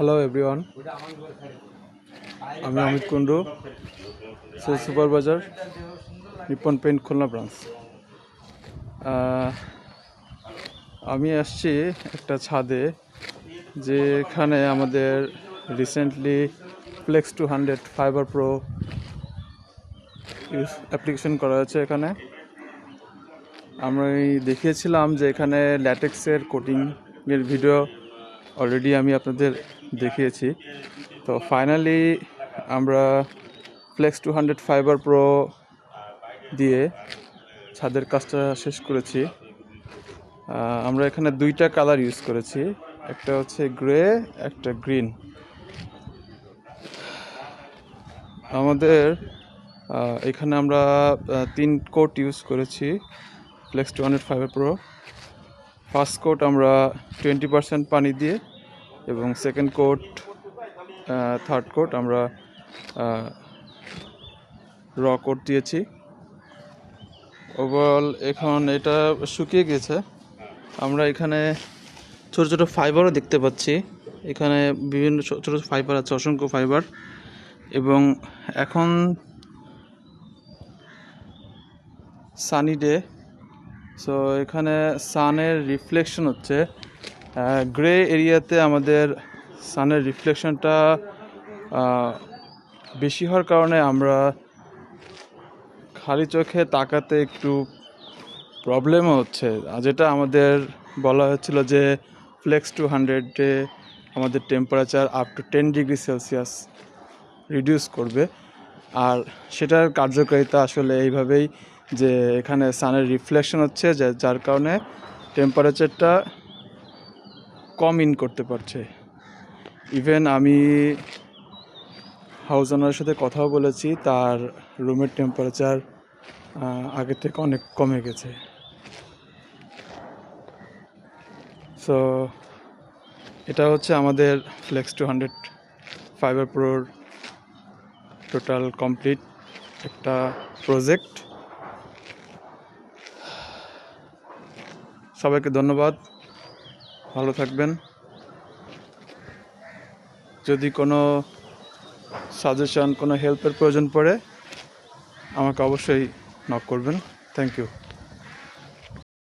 Hello everyone, আমি Amit Kundu, sales supervisor, Nippon Paint Khulna branch. আমি আসছি একটা ছাদে, যেখানে আমাদের recently Flex 200 Fibre Pro application করা হয়েছে। এখানে আমি দেখিয়েছিলাম যে এখানে ল্যাটেক্সের কোটিংয়ের ভিডিও অলরেডি আমি আপনাদের দেখিয়েছি। তো ফাইনালি আমরা ফ্লেক্স 200 ফাইবার প্রো দিয়ে ছাদের কাজটা শেষ করেছি। আমরা এখানে দুইটা কালার ইউজ করেছি, একটা হচ্ছে গ্রে, একটা গ্রিন। আমাদের এখানে আমরা 3 কোট ইউজ করেছি Flex 200 Fibre Pro. First coat আমরা 20% পানি দিয়ে, এবং সেকেন্ড কোট, থার্ড কোট আমরা র কোট দিয়েছি। ওভারঅল এখন এটা শুকিয়ে গেছে। আমরা এখানে ছোট ছোট ফাইবারও দেখতে পাচ্ছি। এখানে বিভিন্ন ছোট ছোট ফাইবার আছে, অসংখ্য ফাইবার। এবং এখন সানি ডে, সো এখানে সানের রিফ্লেকশন হচ্ছে। গ্রে এরিয়াতে আমাদের সানের রিফ্লেকশনটা বেশি হওয়ার কারণে আমরা খালি চোখে তাকাতে একটু প্রবলেমও হচ্ছে, যেটা আমাদের বলা হচ্ছিল যে ফ্লেক্স 200-এ আমাদের temperature up to 10 degree Celsius reduce করবে। আর সেটার কার্যকারিতা আসলে এইভাবেই, যে এখানে সানের রিফ্লেকশন হচ্ছে, যার কারণে টেম্পারেচারটা কম ইন করতে পারছে। ইভেন আমি হাউস ওনারের সাথে কথাও বলেছি, তার রুমের টেম্পারেচার আগের থেকে অনেক কমে গেছে। সো এটা হচ্ছে আমাদের ফ্লেক্স 200 ফাইবার প্রোর টোটাল কমপ্লিট একটা প্রজেক্ট। সবাইকে ধন্যবাদ, ভালো থাকবেন। যদি কোনো সাজেশন, কোনো হেল্পের প্রয়োজন পড়ে, আমাকে অবশ্যই নক করবেন। Thank you.